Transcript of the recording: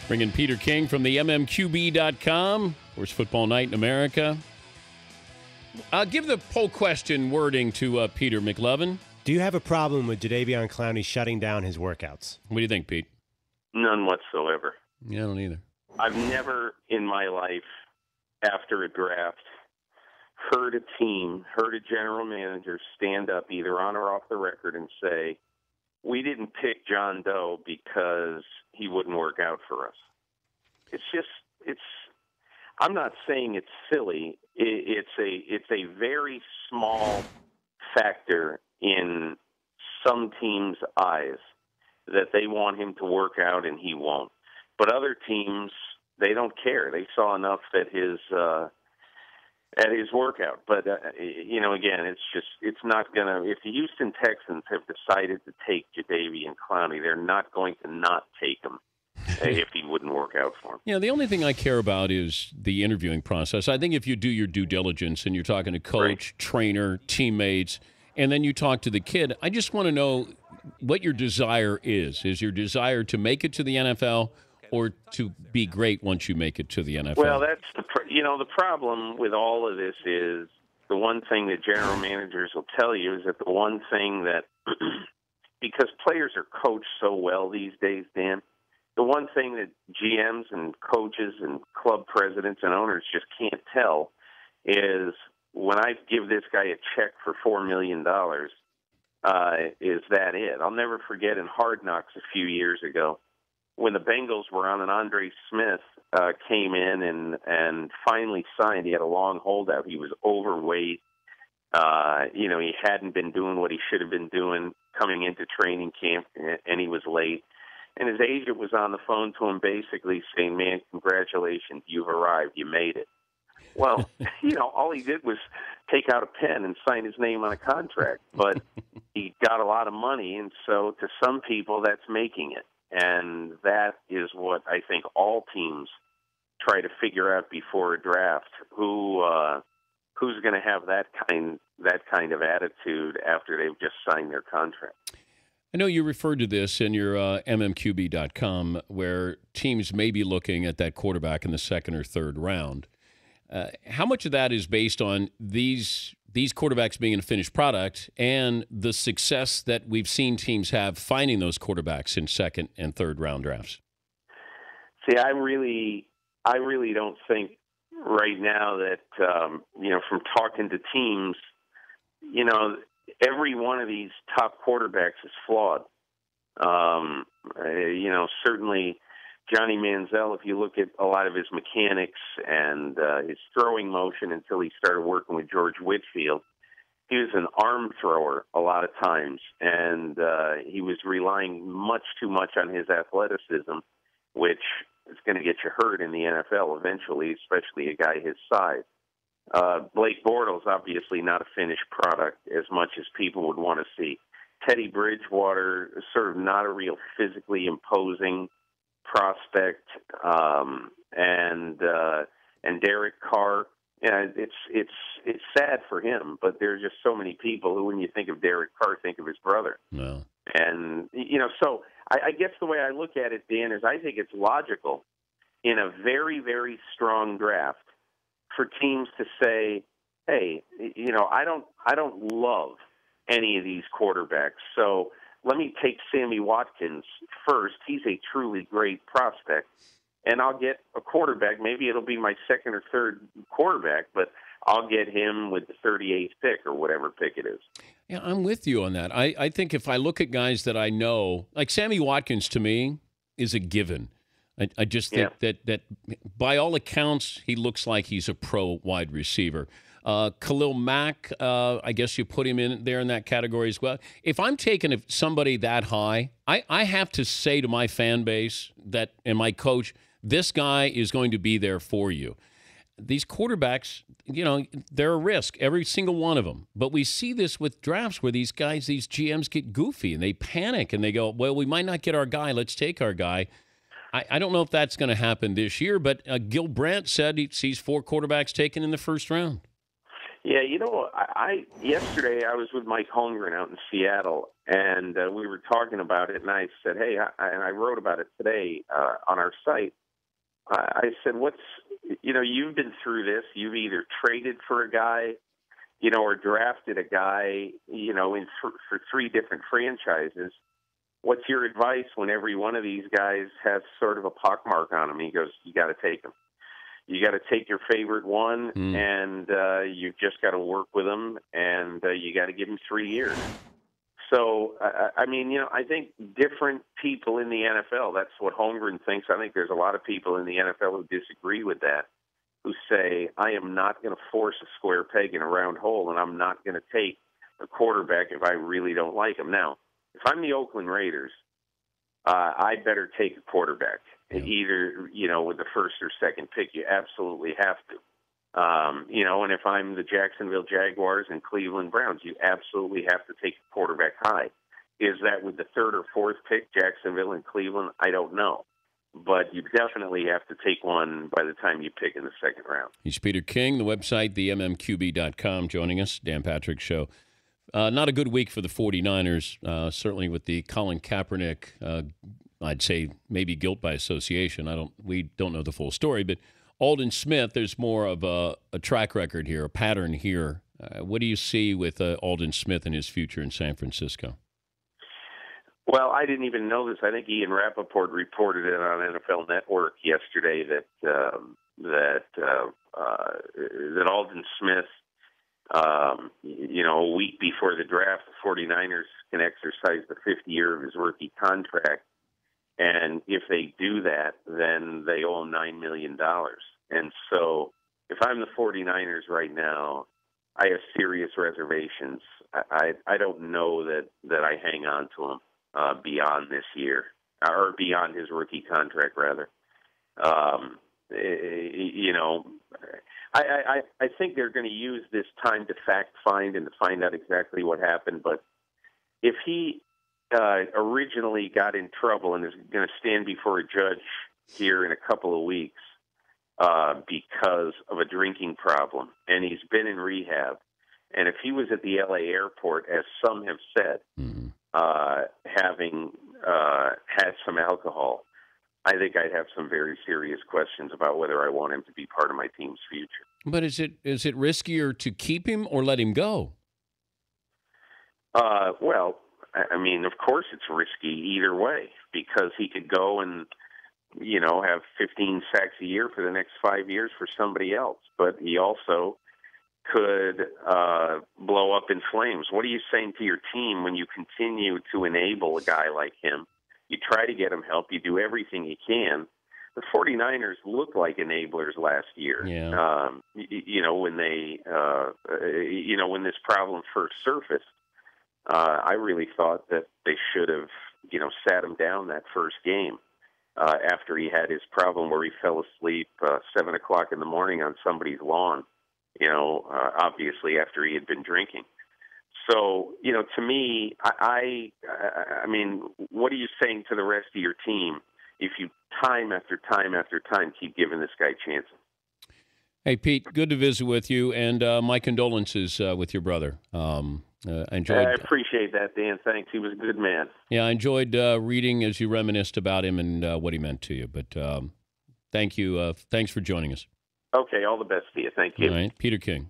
Bringing Peter King from the MMQB.com. Worst football night in America. Give the poll question wording to Peter McLovin. Do you have a problem with Jadeveon Clowney shutting down his workouts? What do you think, Pete? None whatsoever. Yeah, I don't either. I've never in my life, after a draft, heard a general manager stand up either on or off the record and say, we didn't pick John Doe because he wouldn't work out for us. I'm not saying it's silly. It's a very small factor in some teams' eyes that they want him to work out and he won't. But other teams, they don't care. They saw enough at his workout. But again, it's not gonna. If the Houston Texans have decided to take Jadeveon Clowney, they're not going to not take him if he wouldn't work out for him. Yeah, the only thing I care about is the interviewing process. I think if you do your due diligence and you're talking to coach, trainer, teammates, and then you talk to the kid, I just want to know what your desire is. Is your desire to make it to the NFL or to be great once you make it to the NFL? Well, that's the problem with all of this is the one thing that general managers will tell you is that the one thing that because players are coached so well these days, Dan, the one thing that GMs and coaches and club presidents and owners just can't tell is when I give this guy a check for $4 million, is that it? I'll never forget in Hard Knocks a few years ago when the Bengals were on and Andre Smith came in and finally signed. He had a long holdout. He was overweight. He hadn't been doing what he should have been doing coming into training camp, and he was late. And his agent was on the phone to him basically saying, man, congratulations, you've arrived, you made it. Well, all he did was take out a pen and sign his name on a contract. But he got a lot of money, and so to some people that's making it. And that is what I think all teams try to figure out before a draft, who's going to have that kind of attitude after they've just signed their contract. I know you referred to this in your MMQB.com where teams may be looking at that quarterback in the second or third round. How much of that is based on these quarterbacks being a finished product and the success that we've seen teams have finding those quarterbacks in second and third round drafts? See, I really don't think right now that, from talking to teams, every one of these top quarterbacks is flawed. Certainly Johnny Manziel, if you look at a lot of his mechanics and his throwing motion until he started working with George Whitfield, he was an arm thrower a lot of times, and he was relying much too much on his athleticism, which is going to get you hurt in the NFL eventually, especially a guy his size. Blake Bortles obviously not a finished product as much as people would want to see. Teddy Bridgewater is sort of not a real physically imposing prospect, and Derek Carr. It's sad for him, but there's just so many people who, when you think of Derek Carr, think of his brother. No. And so I guess the way I look at it, Dan, is I think it's logical in a very, very strong draft for teams to say, hey, I don't love any of these quarterbacks, so let me take Sammy Watkins first. He's a truly great prospect, and I'll get a quarterback. Maybe it'll be my second or third quarterback, but I'll get him with the 38th pick or whatever pick it is. Yeah, I'm with you on that. I think if I look at guys that I know, like Sammy Watkins to me is a given. I just think that by all accounts, he looks like he's a pro wide receiver. Khalil Mack, I guess you put him in there in that category as well. If I'm taking somebody that high, I have to say to my fan base and my coach, this guy is going to be there for you. These quarterbacks, they're a risk, every single one of them. But we see this with drafts where these GMs get goofy and they panic and they go, well, we might not get our guy. Let's take our guy. I don't know if that's going to happen this year, but Gil Brandt said he sees 4 quarterbacks taken in the first round. Yeah, I yesterday I was with Mike Holmgren out in Seattle, and we were talking about it, and I said, hey, and I wrote about it today on our site. I said, you've been through this. You've either traded for a guy, or drafted a guy, for three different franchises. What's your advice when every one of these guys has sort of a pockmark on him? He goes, you got to take him. You got to take your favorite one, and you've just got to work with him, and you got to give him 3 years. So, I think different people in the NFL, that's what Holmgren thinks. I think there's a lot of people in the NFL who disagree with that, who say, I am not going to force a square peg in a round hole, and I'm not going to take a quarterback if I really don't like him. Now, if I'm the Oakland Raiders, I better take a quarterback. Yeah. Either, with the first or second pick, you absolutely have to. And if I'm the Jacksonville Jaguars and Cleveland Browns, you absolutely have to take a quarterback high. Is that with the third or fourth pick, Jacksonville and Cleveland? I don't know. But you definitely have to take one by the time you pick in the second round. He's Peter King, the website, themmqb.com, joining us, Dan Patrick Show. Not a good week for the 49ers, certainly with the Colin Kaepernick, I'd say maybe guilt by association. We don't know the full story, but Aldon Smith, there's more of a track record here, a pattern here. What do you see with Aldon Smith and his future in San Francisco? Well, I didn't even know this. I think Ian Rappaport reported it on NFL Network yesterday that Aldon Smith, a week before the draft, the 49ers can exercise the 5th year of his rookie contract. And if they do that, then they owe him $9 million. And so if I'm the 49ers right now, I have serious reservations. I don't know that I hang on to him beyond this year, or beyond his rookie contract, rather. I think they're going to use this time to fact find and to find out exactly what happened. But if he originally got in trouble and is going to stand before a judge here in a couple of weeks because of a drinking problem, and he's been in rehab, and if he was at the L.A. airport, as some have said, having had some alcohol, I think I'd have some very serious questions about whether I want him to be part of my team's future. But is it riskier to keep him or let him go? Well, I mean, of course it's risky either way, because he could go and, have 15 sacks a year for the next 5 years for somebody else. But he also could blow up in flames. What are you saying to your team when you continue to enable a guy like him? You try to get him help. You do everything you can. The 49ers looked like enablers last year. Yeah. When they, when this problem first surfaced, I really thought that they should have, sat him down that first game after he had his problem where he fell asleep 7 o'clock in the morning on somebody's lawn, obviously after he had been drinking. So, to me, I mean, what are you saying to the rest of your team if you time after time after time keep giving this guy chances? Hey, Pete, good to visit with you, and my condolences with your brother. I appreciate that, Dan. Thanks. He was a good man. Yeah, I enjoyed reading as you reminisced about him and what he meant to you. But thank you. Thanks for joining us. Okay, all the best to you. Thank you. All right, Peter King.